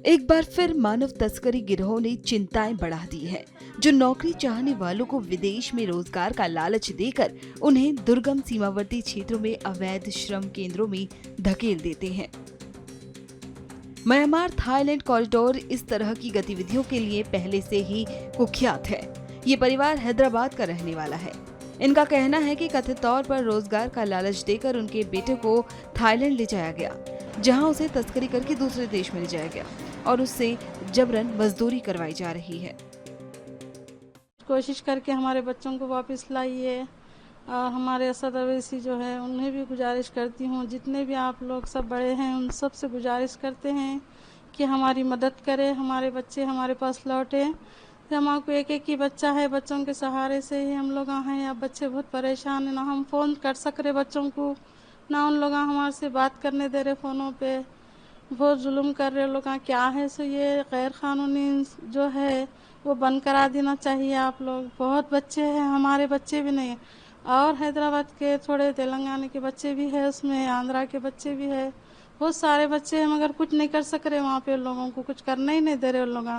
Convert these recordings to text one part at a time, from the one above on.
एक बार फिर मानव तस्करी गिरोह ने चिंताएं बढ़ा दी है, जो नौकरी चाहने वालों को विदेश में रोजगार का लालच देकर उन्हें दुर्गम सीमावर्ती क्षेत्रों में अवैध श्रम केंद्रों में धकेल देते हैं। म्यांमार थाईलैंड कॉरिडोर इस तरह की गतिविधियों के लिए पहले से ही कुख्यात है। ये परिवार हैदराबाद का रहने वाला है। इनका कहना है कि कथित तौर पर रोजगार का लालच देकर उनके बेटे को थाईलैंड ले जाया गया, जहां उसे तस्करी करके दूसरे देश में ले जाया गया और उससे जबरन मजदूरी करवाई जा रही है। कोशिश करके हमारे बच्चों को वापस लाइए और हमारे असद अवैसी जो है उन्हें भी गुजारिश करती हूँ, जितने भी आप लोग सब बड़े हैं उन सब से गुजारिश करते हैं कि हमारी मदद करें, हमारे बच्चे हमारे पास लौटे। हमारे एक ही बच्चा है, बच्चों के सहारे से ही हम लोग हैं। अब बच्चे बहुत परेशान हैं, ना हम फ़ोन कर सक रहे बच्चों को, ना उन लोग हमारे से बात करने दे रहे फ़ोनों पे। बहुत जुल्म कर रहे लोग। क्या है सो ये गैर कानूनी जो है वो बंद करा देना चाहिए आप लोग। बहुत बच्चे हैं, हमारे बच्चे भी नहीं, और हैदराबाद के थोड़े तेलंगाना के बच्चे भी है, उसमें आंध्रा के बच्चे भी है, बहुत सारे बच्चे हैं, मगर कुछ नहीं कर सक रहे। वहाँ पे लोगों को कुछ करने ही नहीं दे रहे लोग।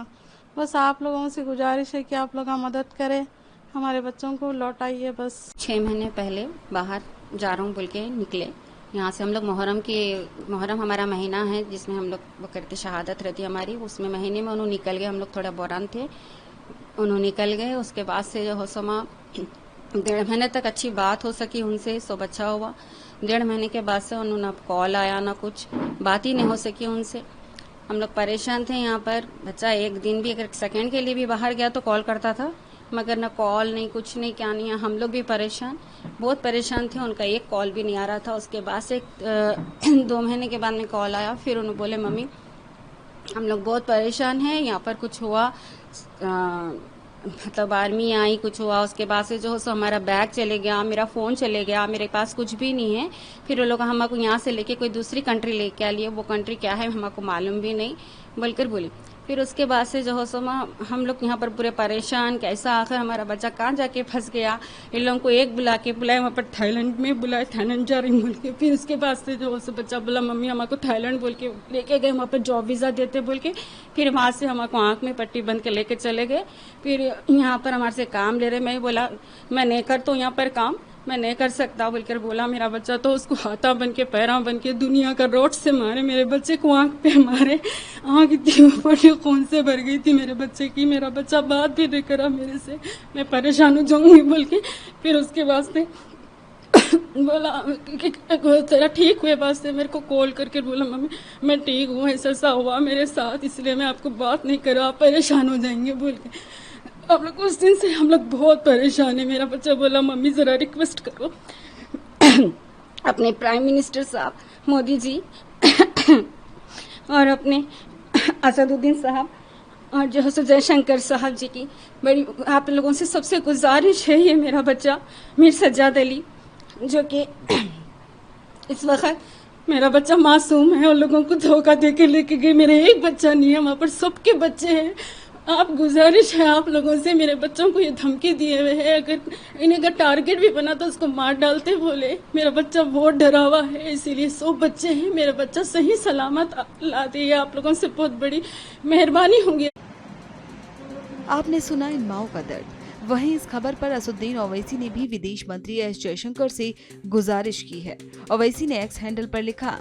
बस आप लोगों से गुजारिश है कि आप लोग मदद करें, हमारे बच्चों को लौटाइए बस। 6 महीने पहले बाहर जा रहा हूँ बोल के निकले यहाँ से हम लोग। मुहर्रम हमारा महीना है जिसमें हम लोग बकरीद शहादत रहती है हमारी, उसमें महीने में उन्होंने निकल गए। हम लोग थोड़ा बौरान थे, उन्होंने निकल गए। उसके बाद से जो हो समा 1.5 महीने तक अच्छी बात हो सकी उनसे, सब अच्छा हुआ। 1.5 महीने के बाद से उन्होंने ना कॉल आया ना कुछ, बात ही नहीं हो सकी उनसे। हम लोग परेशान थे यहाँ पर। बच्चा एक दिन भी, अगर सेकंड के लिए भी बाहर गया तो कॉल करता था, मगर ना कॉल नहीं, कुछ नहीं, क्या नहीं। हम लोग भी परेशान, बहुत परेशान थे। उनका एक कॉल भी नहीं आ रहा था। उसके बाद से 2 महीने के बाद में कॉल आया। फिर उन्होंने बोले मम्मी हम लोग बहुत परेशान हैं, यहाँ पर कुछ हुआ, मतलब आर्मी आई, कुछ हुआ। उसके बाद से जो सो हमारा बैग चले गया, मेरा फ़ोन चले गया, मेरे पास कुछ भी नहीं है। फिर वो लोग हमको यहाँ से लेके कोई दूसरी कंट्री लेके आ लिए, वो कंट्री क्या है हमको मालूम भी नहीं बोलकर बोली। फिर उसके बाद से जो हो सो हम लोग यहाँ पर पूरे परेशान, कैसा आखिर हमारा बच्चा कहाँ जाके फंस गया। इन लोगों को एक बुलाया वहाँ पर थाईलैंड में बुलाया, थाईलैंड जा रही बोल के। फिर उसके बाद से जो हो सो बच्चा बोला मम्मी हमको थाईलैंड बोल के लेके गए, वहाँ पर जॉब वीज़ा देते बोल के। फिर वहाँ से हमको आँख में पट्टी बंद के लेके चले गए। फिर यहाँ पर हमारे से काम ले रहे। मैं बोला मैं नहीं करता हूँ यहाँ पर काम, मैं नहीं कर सकता बोलकर बोला मेरा बच्चा। तो उसको हाथा बन के पैरा बन के दुनिया का रोड से मारे, मेरे बच्चे को आंख पे मारे। आंख इतनी ऊपर खून से भर गई थी मेरे बच्चे की। मेरा बच्चा बात भी नहीं करा मेरे से, मैं परेशान हो जाऊंगी बोल के। फिर उसके बाद से बोला कि तेरा ठीक हुए, बाद से मेरे को कॉल करके बोला मम्मी मैं ठीक हूँ, ऐसा हुआ मेरे साथ, इसलिए मैं आपको बात नहीं करा, आप परेशान हो जाएंगे बोल के। आप लोग उस दिन से हम लोग बहुत परेशान है। मेरा बच्चा बोला मम्मी ज़रा रिक्वेस्ट करो अपने प्राइम मिनिस्टर साहब मोदी जी और अपने असदुद्दीन साहब और जो है जयशंकर साहब जी की बड़ी आप लोगों से सबसे गुजारिश है। ये मेरा बच्चा मीर सज्जाद अली जो कि इस वक्त मेरा बच्चा मासूम है और लोगों को धोखा दे के लेके गए। मेरे एक बच्चा नहीं है, वहाँ पर सबके बच्चे हैं। आप गुजारिश है आप लोगों से, मेरे बच्चों को ये धमकी दिए हुए है, अगर टारगेट भी बना तो उसको मार डालते बोले। मेरा बच्चा बहुत डरा हुआ है, इसीलिए 100 बच्चे हैं। मेरा बच्चा सही सलामत ला दिए, आप लोगों से बहुत बड़ी मेहरबानी होगी। आपने सुना इन माओ का दर्द। वहीं इस खबर पर असदुद्दीन ओवैसी ने भी विदेश मंत्री एस जयशंकर से गुजारिश की है। ओवैसी ने एक्स हैंडल पर लिखा,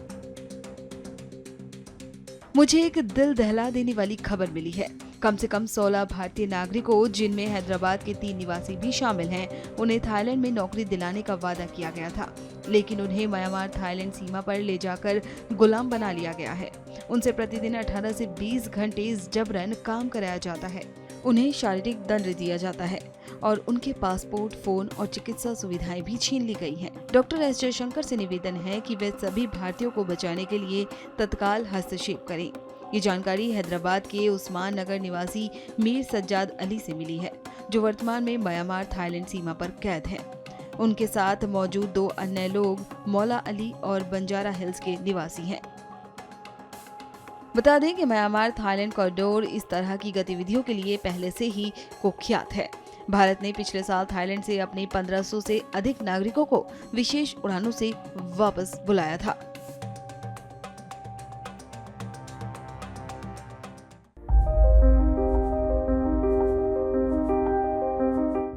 मुझे एक दिल दहला देने वाली खबर मिली है। कम से कम 16 भारतीय नागरिकों, जिनमें हैदराबाद के 3 निवासी भी शामिल हैं, उन्हें थाईलैंड में नौकरी दिलाने का वादा किया गया था, लेकिन उन्हें म्यांमार थाईलैंड सीमा पर ले जाकर गुलाम बना लिया गया है। उनसे प्रतिदिन 18 से 20 घंटे जबरन काम कराया जाता है। उन्हें शारीरिक दंड दिया जाता है और उनके पासपोर्ट, फोन और चिकित्सा सुविधाएं भी छीन ली गई हैं। डॉक्टर एस जयशंकर से निवेदन है कि वे सभी भारतीयों को बचाने के लिए तत्काल हस्तक्षेप करें। ये जानकारी हैदराबाद के उस्मान नगर निवासी मीर सज्जाद अली से मिली है, जो वर्तमान में म्यांमार थाईलैंड सीमा पर कैद हैं। उनके साथ मौजूद 2 अन्य लोग मौला अली और बंजारा हिल्स के निवासी हैं। बता दें कि म्यांमार थाईलैंड कॉरिडोर इस तरह की गतिविधियों के लिए पहले से ही कुख्यात है। भारत ने पिछले साल थाईलैंड से अपने 1500 से अधिक नागरिकों को विशेष उड़ानों से वापस बुलाया था।